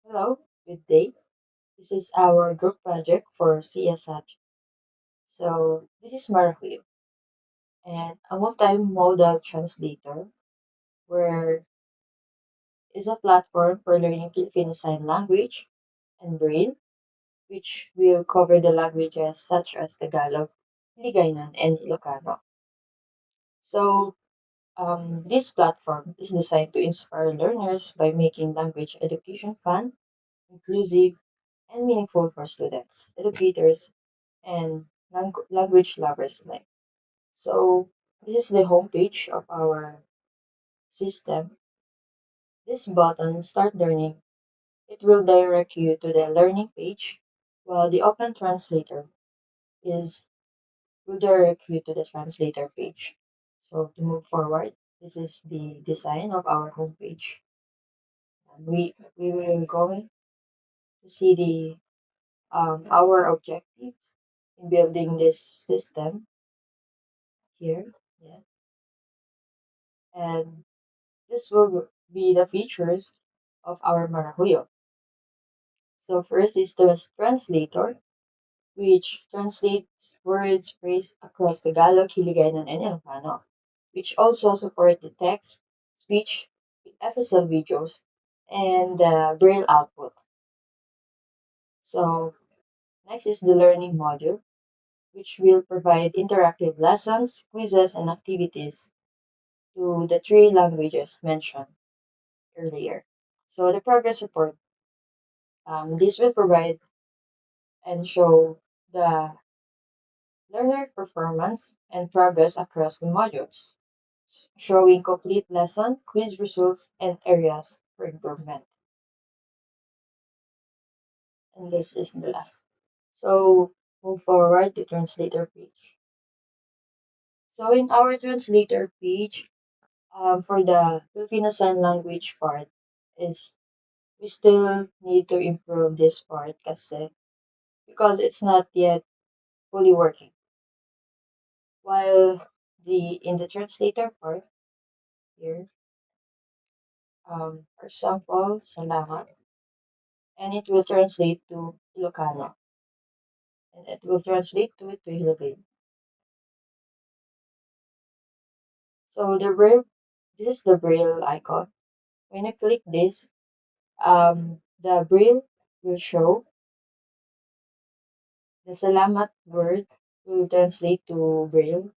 Hello, good day. This is our group project for CS subject. So this is Maracuyo and a multimodal translator where is a platform for learning Filipino Sign Language and Braille, which will cover the languages such as Tagalog, Hiligaynon, and Ilocano. So this platform is designed to inspire learners by making language education fun, inclusive, and meaningful for students, educators, and language lovers alike. So this is the homepage of our system. This button, Start Learning, it will direct you to the learning page, while the Open Translator is will direct you to the translator page. So to move forward, this is the design of our homepage. And we will going to see the our objectives in building this system here. Yeah. And this will be the features of our Maracuyo. So first is the translator, which translates words, phrase across Tagalog, Hiligaynon, and Ilocano, which also support the text, speech, FSL videos, and the Braille output. So next is the learning module, which will provide interactive lessons, quizzes, and activities to the three languages mentioned earlier. So the progress report, this will provide and show the learner performance and progress across the modules, showing complete lesson, quiz results, and areas for improvement. And this is the last. So move forward to translator page. So in our translator page, for the Filipino Sign Language part, is we still need to improve this part because it's not yet fully working. While the in the translator part here, for example, salamat, and it will translate to Ilocano, and it will translate to Ilocano. So this is the Braille icon. When you click this, the Braille will show the salamat word will translate to Braille.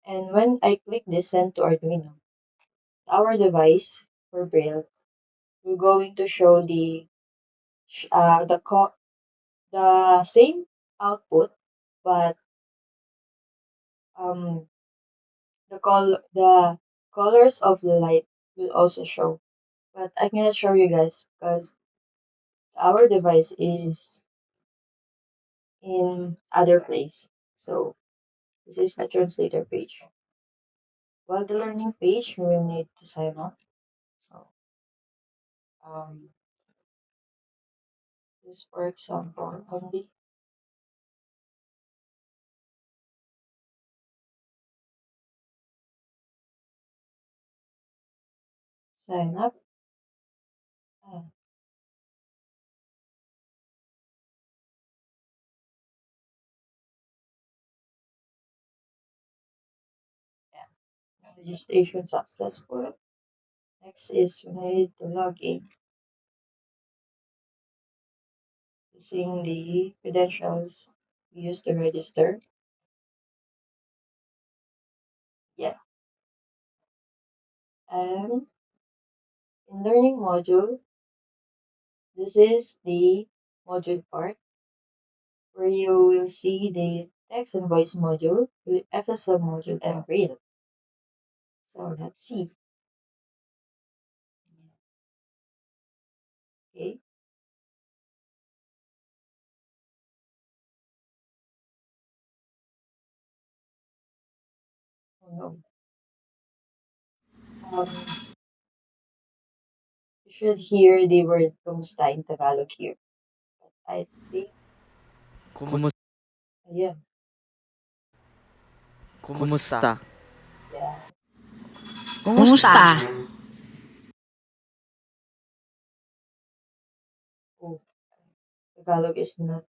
And when I click this send to Arduino, our device for Braille will going to show the same output, but um the colors of the light will also show. But I cannot show you guys because our device is in other place. So this is the translator page. While the learning page, we will need to sign up. So um, this for example only sign up. Uh, yeah, registration successful. Next is we need to log in using the credentials we used to register. Yeah, and in learning module, this is the module part where you will see the text and voice module, the FSL module, and Braille. So let's see. Okay. Oh no. Um, you should hear the word kumusta in Tagalog here. I think, Kumus yeah, Kumusta? yeah. Kumusta? Oh, Tagalog is not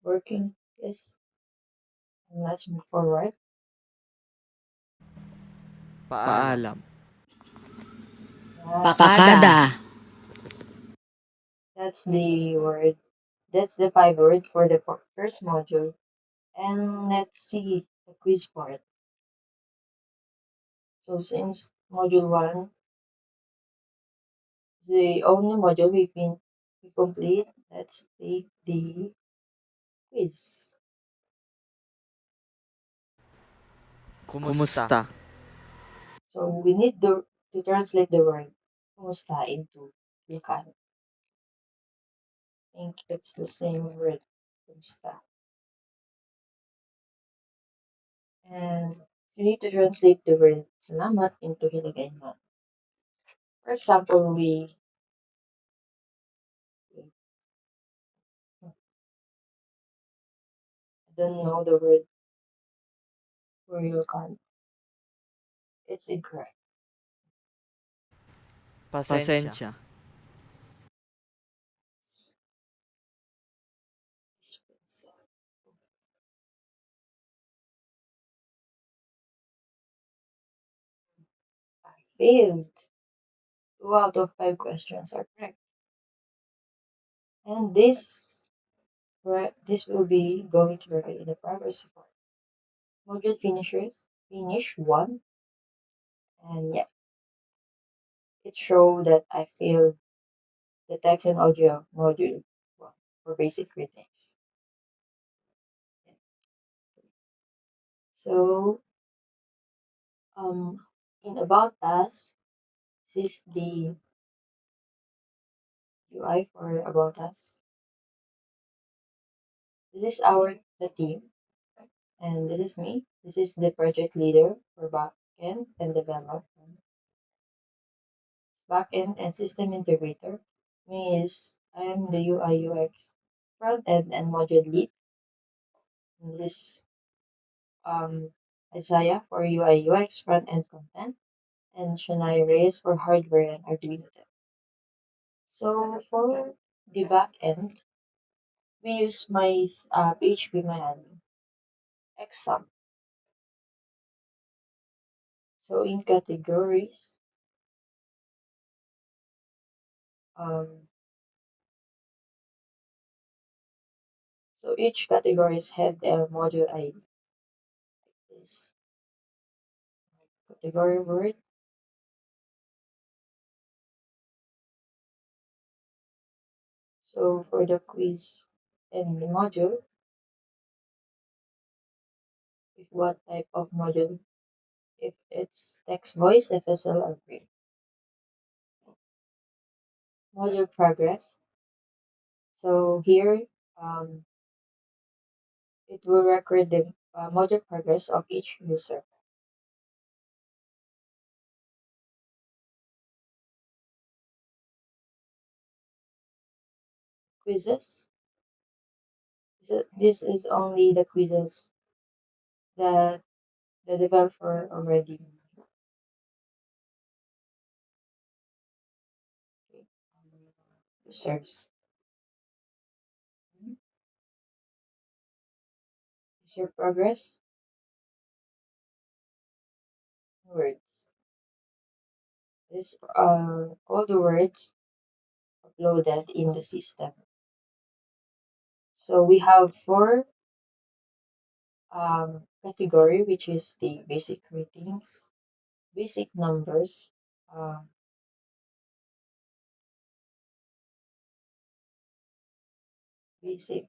working. Yes. And let's move forward. Paalam. Yeah, Pakada. that's the word. That's the 5 word for the first module. And let's see the quiz part. So since module 1 is the only module we complete, let's take the quiz. Kumusta? So we need to translate the word kumusta into Ilocano. I think it's the same word, kumusta. And you need to translate the word salamat into Hiligaynon. For example, I don't know the word for Ilocano. It's incorrect. Pasensya. Expensive. I failed. 2 out of 5 questions are correct. And this will be going to be in the progress report. Module finish 1, and yeah, it showed that I failed the text and audio module 1 for basic greetings. So in About Us, this is the UI for About Us. This is the team, and this is me. This is the project leader for backend and development. Backend and system integrator. Me is I am the UI UX front end and module lead. And this is Isaiah for UI UX front end content, and Shania Reyes for hardware and Arduino dev. So for the back end, we use my PHP MyAdmin exam. So in categories, um, so each categories have a module ID. This category word. So for the quiz and the module, if what type of module, if it's text, voice, FSL, or print. Module progress. So here, it will record the module progress of each user. Quizzes. This is only the quizzes that the developer already serves. User progress, words. This all the words uploaded in the system. So we have 4 category, which is the basic greetings, basic numbers, um, basic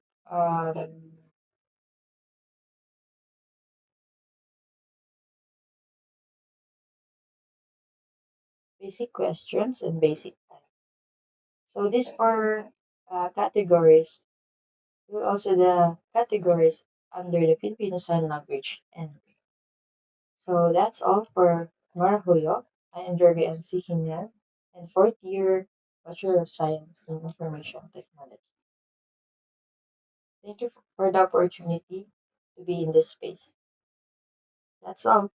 basic questions, and basic time. So these 4 categories will also the categories under the Filipino Sign Language and so that's all for Marahuyo. I am Jerry and Sikinyan, and fourth year Bachelor of Science in Information Technology. Thank you for the opportunity to be in this space. That's all.